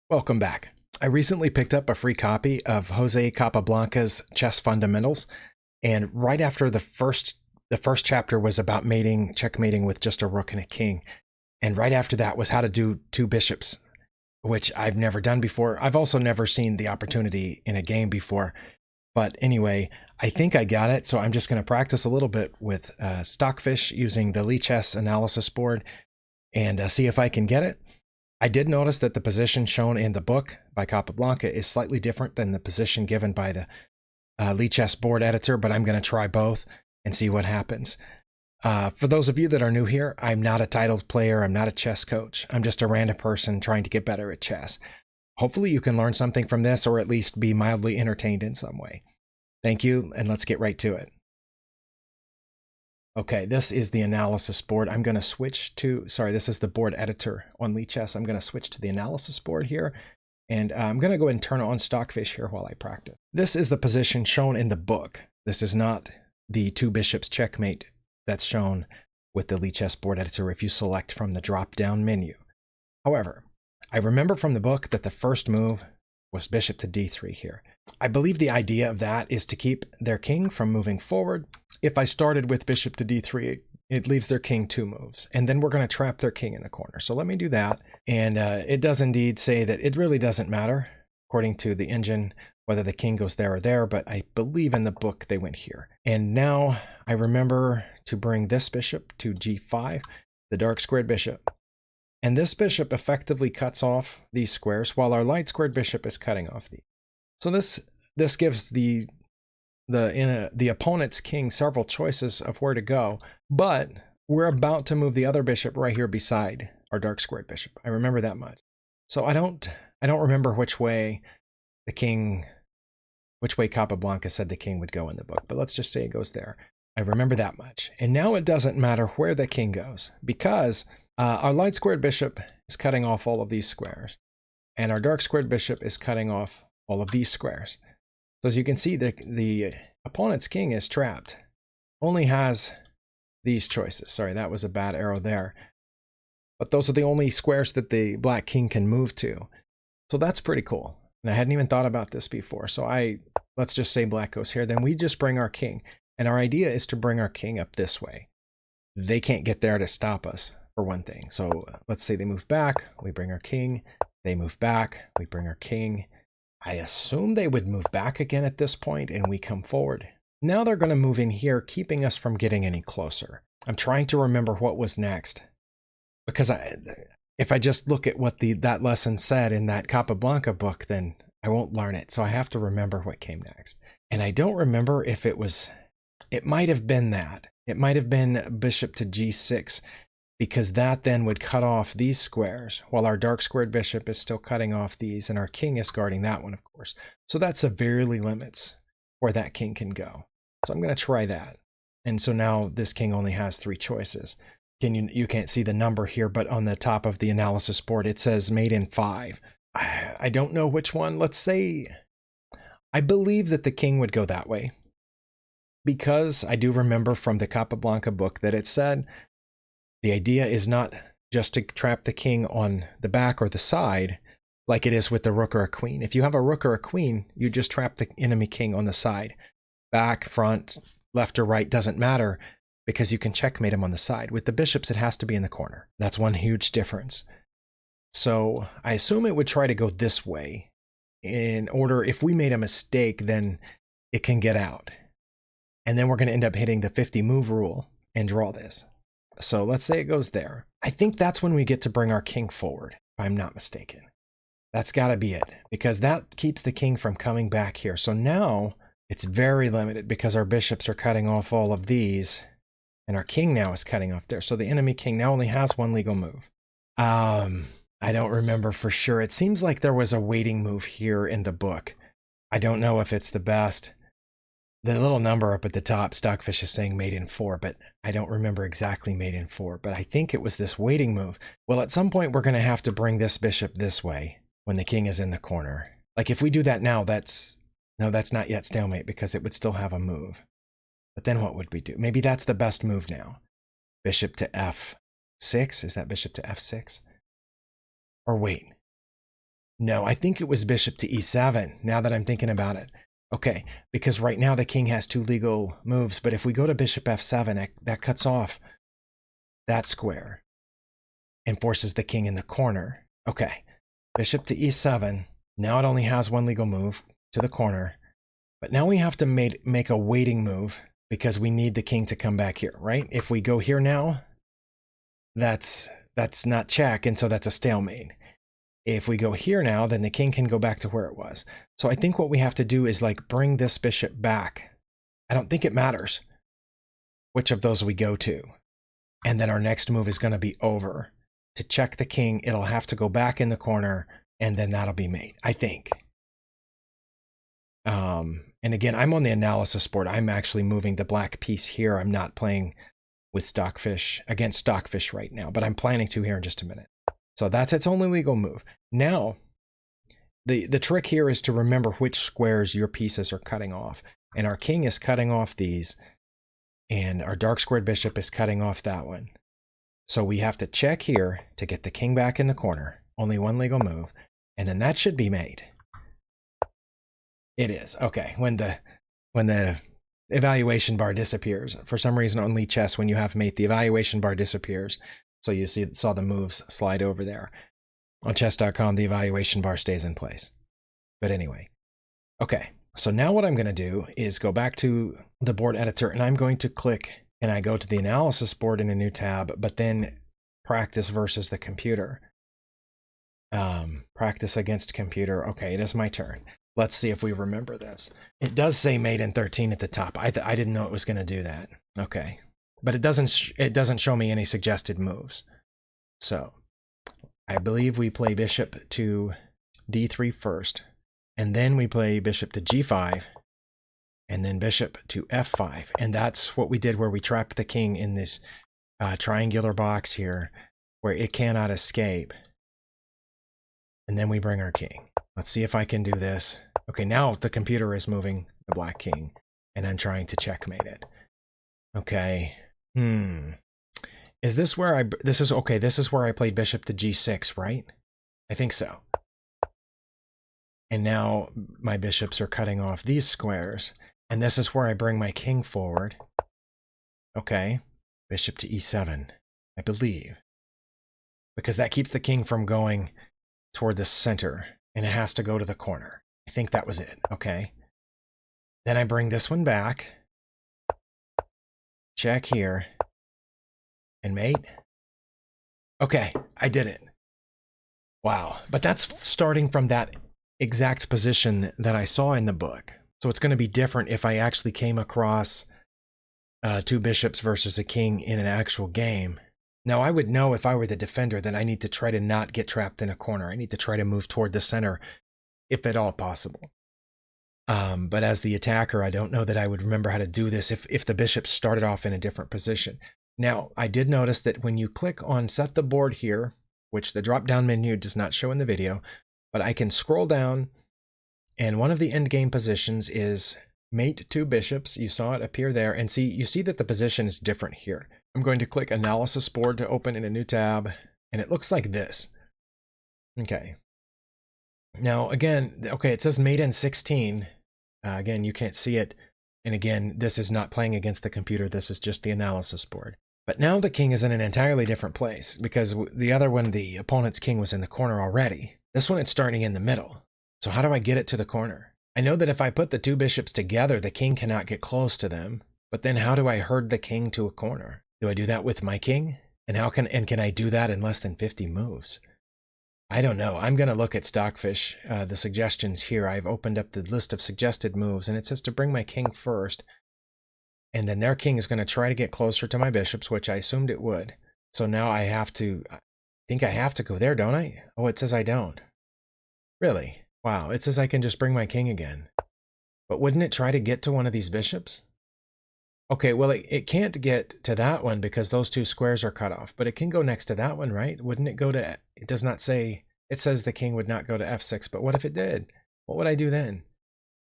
Welcome back. I recently picked up a free copy of Jose Capablanca's Chess Fundamentals, and right after the first chapter was about checkmating with just a rook and a king, and right after that was how to do two bishops, which I've never done before. I've also never seen the opportunity in a game before, but anyway, I think I got it, so I'm just going to practice a little bit with Stockfish using the Lichess analysis board and see if I can get it. I did notice that the position shown in the book by Capablanca is slightly different than the position given by the Lichess board editor, but I'm going to try both and see what happens. For those of you that are new here, I'm not a titled player. I'm not a chess coach. I'm just a random person trying to get better at chess. Hopefully you can learn something from this, or at least be mildly entertained in some way. Thank you, and let's get right to it. Okay, this is the analysis board. I'm going to switch to, this is the board editor on Lichess. I'm going to switch to the analysis board here, and I'm going to go ahead and turn on Stockfish here while I practice. This is the position shown in the book. This is not the two bishops checkmate that's shown with the Lichess board editor if you select from the drop-down menu. However, I remember from the book that the first move was bishop to d3 here. I believe the idea of that is to keep their king from moving forward. If I started with bishop to d3, it leaves their king 2 moves, and then we're going to trap their king in the corner. So let me do that. And it does indeed say that it really doesn't matter, according to the engine, whether the king goes there or there, but I believe in the book they went here. And now I remember to bring this bishop to g5, the dark squared bishop. And this bishop effectively cuts off these squares, while our light squared bishop is cutting off these. So this gives the opponent's king several choices of where to go, but we're about to move the other bishop right here beside our dark squared bishop. I remember that much. So I don't remember which way Capablanca said the king would go in the book, but let's just say it goes there. I remember that much. And now it doesn't matter where the king goes, because our light squared bishop is cutting off all of these squares, and our dark squared bishop is cutting off all of these squares. So as you can see, the opponent's king is trapped, only has these choices. Sorry, that was a bad arrow there. But those are the only squares that the black king can move to. So that's pretty cool. And I hadn't even thought about this before. So let's just say black goes here. Then we just bring our king. And our idea is to bring our king up this way. They can't get there to stop us, for one thing. So let's say they move back. We bring our king. They move back. We bring our king. I assume they would move back again at this point, and we come forward. Now they're going to move in here, keeping us from getting any closer. I'm trying to remember what was next, because if I just look at what that lesson said in that Capablanca book, then I won't learn it. So I have to remember what came next. And I don't remember if it might have been that. It might have been bishop to g6, because that then would cut off these squares, while our dark squared bishop is still cutting off these, and our king is guarding that one, of course. So that severely limits where that king can go. So I'm going to try that. And so now this king only has 3 choices. You can't see the number here, but on the top of the analysis board, it says mate in 5. I don't know which one. Let's say I believe that the king would go that way, because I do remember from the Capablanca book that it said the idea is not just to trap the king on the back or the side like it is with the rook or a queen. If you have a rook or a queen, you just trap the enemy king on the side. Back, front, left or right doesn't matter, because you can checkmate him on the side. With the bishops, it has to be in the corner. That's one huge difference. So I assume it would try to go this way. In order, if we made a mistake, then it can get out. And then we're going to end up hitting the 50 move rule and draw this. So let's say it goes there. I think that's when we get to bring our king forward, if I'm not mistaken. That's got to be it, because that keeps the king from coming back here. So now it's very limited, because our bishops are cutting off all of these, and our king now is cutting off there. So the enemy king now only has 1 legal move. I don't remember for sure. It seems like there was a waiting move here in the book. I don't know if it's the best. The little number up at the top, Stockfish is saying mate in 4, but I don't remember exactly mate in 4, but I think it was this waiting move. Well, at some point, we're going to have to bring this bishop this way when the king is in the corner. Like if we do that now, that's not yet stalemate, because it would still have a move. But then what would we do? Maybe that's the best move now. Bishop to f6? Is that bishop to f6? Or wait. No, I think it was bishop to e7, now that I'm thinking about it. Okay, because right now the king has 2 legal moves, but if we go to bishop f7, that cuts off that square and forces the king in the corner. Okay, bishop to e7. Now it only has 1 legal move to the corner, but now we have to make a waiting move because we need the king to come back here, right? If we go here now, that's not check, and so that's a stalemate. If we go here now, then the king can go back to where it was. So I think what we have to do is like bring this bishop back. I don't think it matters which of those we go to. And then our next move is going to be over. To check the king, it'll have to go back in the corner, and then that'll be mate, I think. And again, I'm on the analysis board. I'm actually moving the black piece here. I'm not playing with Stockfish, against Stockfish right now, but I'm planning to here in just a minute. So that's its only legal move. Now, the trick here is to remember which squares your pieces are cutting off. And our king is cutting off these, and our dark squared bishop is cutting off that one. So we have to check here to get the king back in the corner. Only 1 legal move. And then that should be mate. It is. Okay, when the evaluation bar disappears. For some reason on Lee Chess, when you have mate, the evaluation bar disappears. So you saw the moves slide over there. On chess.com, the evaluation bar stays in place. But anyway. Okay, so now what I'm going to do is go back to the board editor, and I'm going to click, and I go to the analysis board in a new tab, but then practice versus the computer. Practice against computer. Okay, it is my turn. Let's see if we remember this. It does say mate in 13 at the top. I didn't know it was going to do that. Okay, but it doesn't show me any suggested moves. So I believe we play bishop to d3 first, and then we play bishop to g5, and then bishop to f5. And that's what we did, where we trapped the king in this triangular box here where it cannot escape. And then we bring our king. Let's see if I can do this. Okay, now the computer is moving the black king, and I'm trying to checkmate it. Okay. Is this where this is where I played bishop to g6, right? I think so. And now my bishops are cutting off these squares, and this is where I bring my king forward. Okay, bishop to e7, I believe. Because that keeps the king from going toward the center, and it has to go to the corner. I think that was it. Okay. Then I bring this one back. Check here. And mate. Okay, I did it. Wow. But that's starting from that exact position that I saw in the book. So it's going to be different if I actually came across 2 bishops versus a king in an actual game. Now, I would know if I were the defender that I need to try to not get trapped in a corner. I need to try to move toward the center, if at all possible. But as the attacker, I don't know that I would remember how to do this if the bishop started off in a different position. Now, I did notice that when you click on set the board here, which the drop-down menu does not show in the video, but I can scroll down, and one of the endgame positions is mate 2 bishops. You saw it appear there, and you see that the position is different here. I'm going to click analysis board to open in a new tab, and it looks like this. Okay. Now, again, okay, it says mate in 16. Again, you can't see it. And again, this is not playing against the computer. This is just the analysis board. But now the king is in an entirely different place, because the other one, the opponent's king, was in the corner already. This one, it's starting in the middle. So how do I get it to the corner? I know that if I put the 2 bishops together, the king cannot get close to them. But then how do I herd the king to a corner? Do I do that with my king? And can I do that in less than 50 moves? I don't know. I'm going to look at Stockfish, the suggestions here. I've opened up the list of suggested moves, and it says to bring my king first. And then their king is going to try to get closer to my bishops, which I assumed it would. So now I think I have to go there, don't I? Oh, it says I don't. Really? Wow, it says I can just bring my king again. But wouldn't it try to get to one of these bishops? Okay, well, it can't get to that one because those 2 squares are cut off, but it can go next to that one, right? Wouldn't it go to, it does not say, it says the king would not go to f6, but what if it did? What would I do then?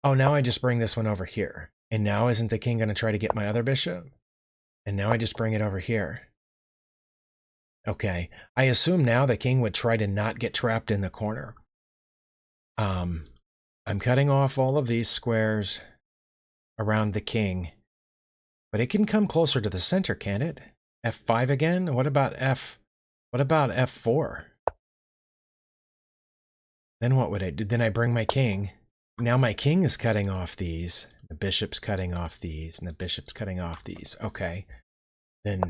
Oh, now I just bring this one over here. And now isn't the king going to try to get my other bishop? And now I just bring it over here. Okay, I assume now the king would try to not get trapped in the corner. I'm cutting off all of these squares around the king, but it can come closer to the center, can't it? F5 again? What about F4? Then what would I do? Then I bring my king. Now my king is cutting off these. The bishop's cutting off these, and the bishop's cutting off these. Okay. Then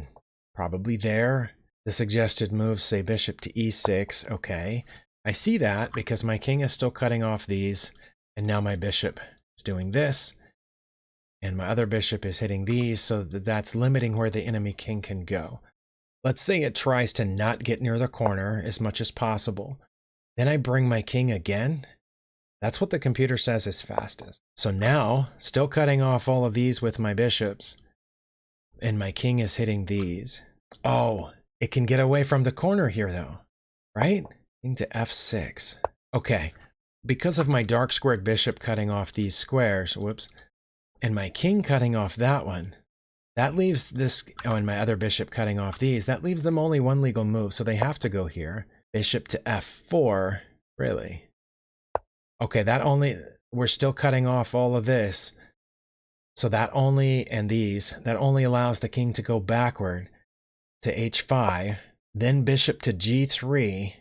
probably there. The suggested moves say bishop to e6. Okay. I see that because my king is still cutting off these, and now my bishop is doing this, and my other bishop is hitting these, so that's limiting where the enemy king can go. Let's say it tries to not get near the corner as much as possible. Then I bring my king again. That's what the computer says is fastest. So now, still cutting off all of these with my bishops, and my king is hitting these. Oh, it can get away from the corner here though, right? King to f6. Okay, because of my dark squared bishop cutting off these squares, whoops, and my king cutting off that one, that leaves this, oh, and my other bishop cutting off these, that leaves them only one legal move, so they have to go here. Bishop to f4, really? Okay, that only, we're still cutting off all of this. So that only, and these, that only allows the king to go backward to h5, then bishop to g3,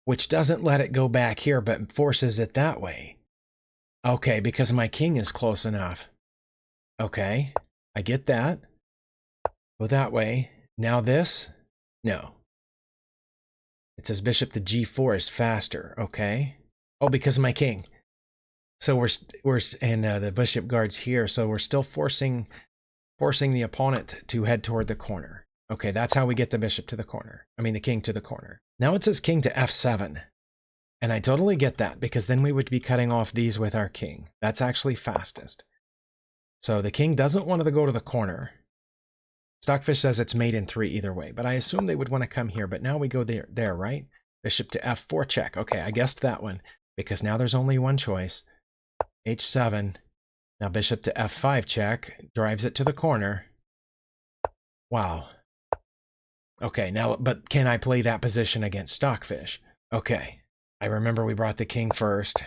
which doesn't let it go back here, but forces it that way. Okay, because my king is close enough. Okay, I get that. Go that way. Now this? No. It says bishop to g4 is faster. Okay. Oh, because of my king. So we're and the bishop guards here, so we're still forcing the opponent to head toward the corner. Okay, that's how we get the bishop to the corner. I mean, the king to the corner. Now it says king to f7. And I totally get that, because then we would be cutting off these with our king. That's actually fastest. So the king doesn't want to go to the corner. Stockfish says it's mate in 3 either way, but I assume they would want to come here. But now we go there, right? Bishop to f4 check. Okay, I guessed that one, because now there's only one choice. h7. Now bishop to f5 check. Drives it to the corner. Wow. Okay, now, but can I play that position against Stockfish? Okay. I remember we brought the king first.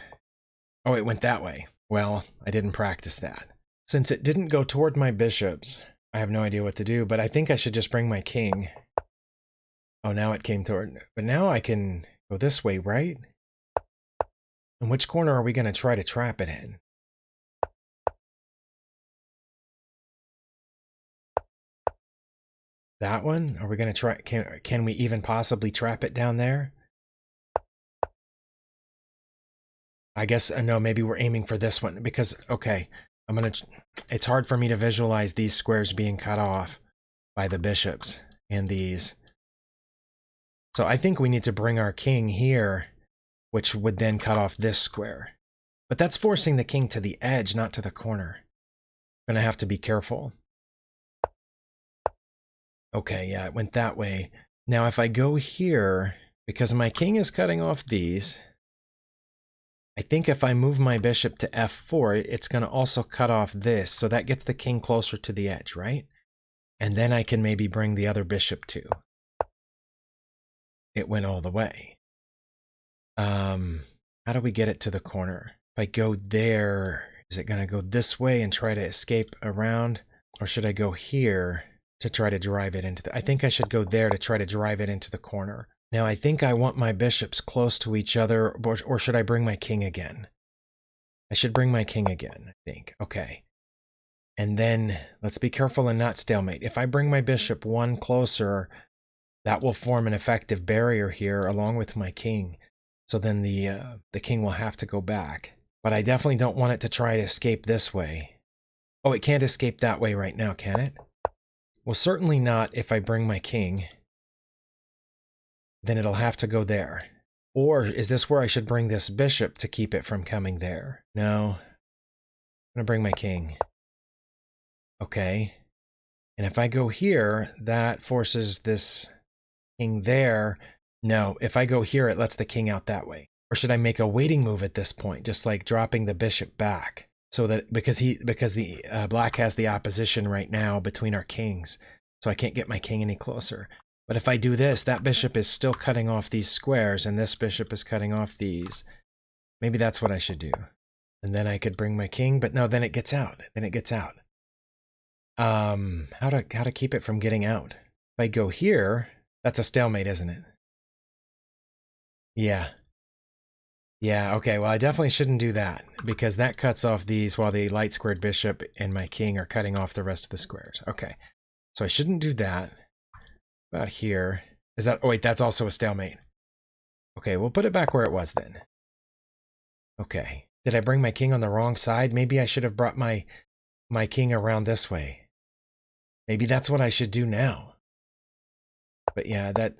Oh, it went that way. Well, I didn't practice that. Since it didn't go toward my bishops, I have no idea what to do, but I think I should just bring my king. Oh, now it came toward, but now I can go this way, right? And which corner are we going to try to trap it in? That one? Are we going to try, can we even possibly trap it down there? I guess, no, maybe we're aiming for this one, because, okay, it's hard for me to visualize these squares being cut off by the bishops and these. So I think we need to bring our king here, which would then cut off this square. But that's forcing the king to the edge, not to the corner. I'm gonna have to be careful. Okay, yeah, it went that way. Now if I go here, because my king is cutting off these, I think if I move my bishop to f4, it's going to also cut off this, so that gets the king closer to the edge, right? And then I can maybe bring the other bishop too. It went all the way. How do we get it to the corner? If I go there, is it going to go this way and try to escape around? Or should I go here to try to drive it into the... I think I should go there to try to drive it into the corner. Now, I think I want my bishops close to each other, or should I bring my king again? I should bring my king again, I think. Okay. And then, let's be careful and not stalemate. If I bring my bishop one closer, that will form an effective barrier here along with my king. So then the king will have to go back. But I definitely don't want it to try to escape this way. Oh, it can't escape that way right now, can it? Well, certainly not if I bring my king. Then it'll have to go there. Or is this where I should bring this bishop to keep it from coming there? No. I'm going to bring my king. Okay. And if I go here, that forces this king there. No, if I go here, it lets the king out that way. Or should I make a waiting move at this point, just like dropping the bishop back? So that, because the black has the opposition right now between our kings. So I can't get my king any closer. But if I do this, that bishop is still cutting off these squares, and this bishop is cutting off these. Maybe that's what I should do. And then I could bring my king, but no, then it gets out. Then it gets out. How to keep it from getting out? If I go here, that's a stalemate, isn't it? Yeah. Yeah, okay, well I definitely shouldn't do that, because that cuts off these while the light squared bishop and my king are cutting off the rest of the squares. Okay, so I shouldn't do that. About here. Is that, oh wait, that's also a stalemate. Okay, we'll put it back where it was then. Okay, did I bring my king on the wrong side? Maybe I should have brought my king around this way. Maybe that's what I should do now. But yeah, that,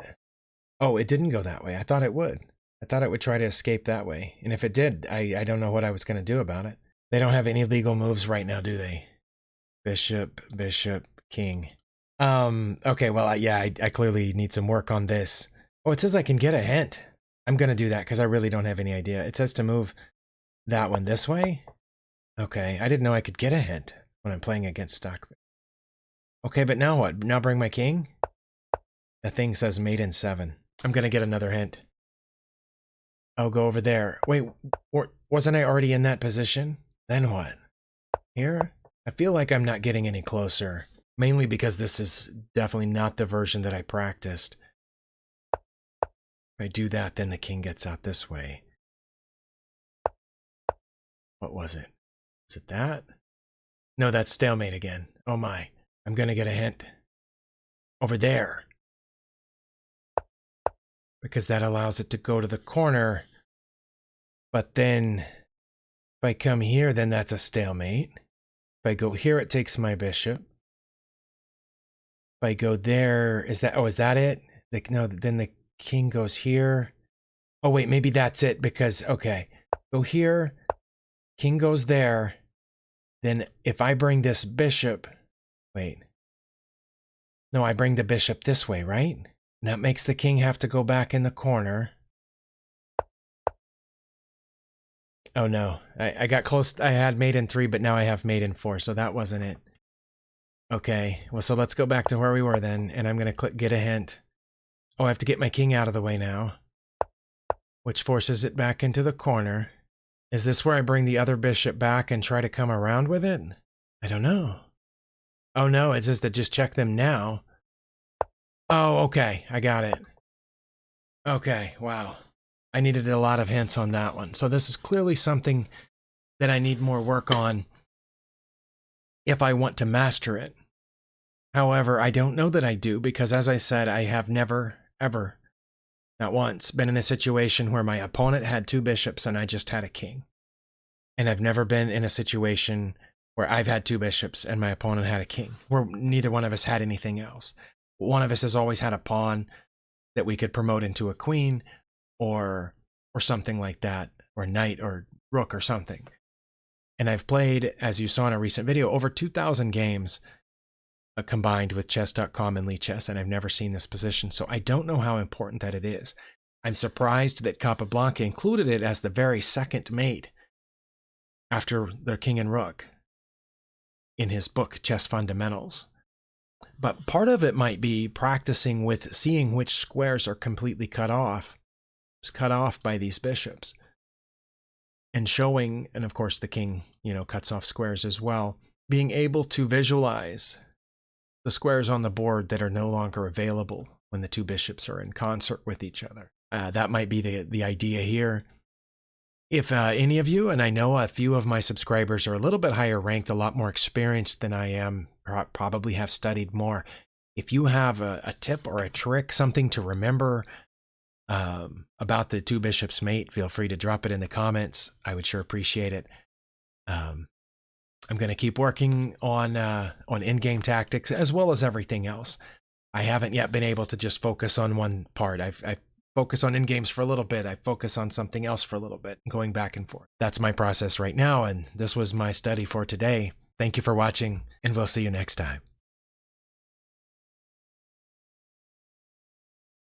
oh, it didn't go that way. I thought it would. I thought it would try to escape that way. And if it did, I don't know what I was going to do about it. They don't have any legal moves right now, do they? Bishop, bishop, king. Okay, well, yeah, I clearly need some work on this. Oh, it says I can get a hint. I'm going to do that because I really don't have any idea. It says to move that one this way. Okay, I didn't know I could get a hint when I'm playing against stock. Okay, but now what? Now bring my king? The thing says mate in 7. I'm going to get another hint. I'll go over there. Wait, wasn't I already in that position? Then what? Here? I feel like I'm not getting any closer. Mainly because this is definitely not the version that I practiced. If I do that, then the king gets out this way. What was it? Is it that? No, that's stalemate again. Oh my. I'm gonna get a hint. Over there. Because that allows it to go to the corner. But then, if I come here, then that's a stalemate. If I go here, it takes my bishop. If I go there, is that, oh, is that it? Like, no, then the king goes here. Oh, wait, maybe that's it because, okay. Go here, king goes there. Then if I bring this bishop, wait. No, I bring the bishop this way, right? And that makes the king have to go back in the corner. Oh no, I got close. I had mate in 3, but now I have mate in 4, so that wasn't it. Okay, well, so let's go back to where we were then, and I'm going to click get a hint. Oh, I have to get my king out of the way now, which forces it back into the corner. Is this where I bring the other bishop back and try to come around with it? I don't know. Oh no, it says to just check them now. Oh, okay, I got it. Okay, wow. I needed a lot of hints on that one. So this is clearly something that I need more work on if I want to master it. However, I don't know that I do because, as I said, I have never, ever, not once, been in a situation where my opponent had 2 bishops and I just had a king. And I've never been in a situation where I've had 2 bishops and my opponent had a king, where neither one of us had anything else. One of us has always had a pawn that we could promote into a queen, or something like that, or knight or rook or something. And I've played, as you saw in a recent video, over 2,000 games combined with chess.com and Lichess, and I've never seen this position, so I don't know how important that it is. I'm surprised that Capablanca included it as the very second mate after their king and rook in his book, Chess Fundamentals. But part of it might be practicing with seeing which squares are completely cut off by these bishops, and showing, and of course the king, cuts off squares as well, being able to visualize the squares on the board that are no longer available when the 2 bishops are in concert with each other. That might be the idea here. If any of you, and I know a few of my subscribers are a little bit higher ranked, a lot more experienced than I am, probably have studied more. If you have a tip or a trick, something to remember about the 2 bishops mate, feel free to drop it in the comments. I would sure appreciate it. I'm going to keep working on in-game tactics as well as everything else. I haven't yet been able to just focus on one part. I focus on in-games for a little bit. I focus on something else for a little bit, going back and forth. That's my process right now, and this was my study for today. Thank you for watching, and we'll see you next time.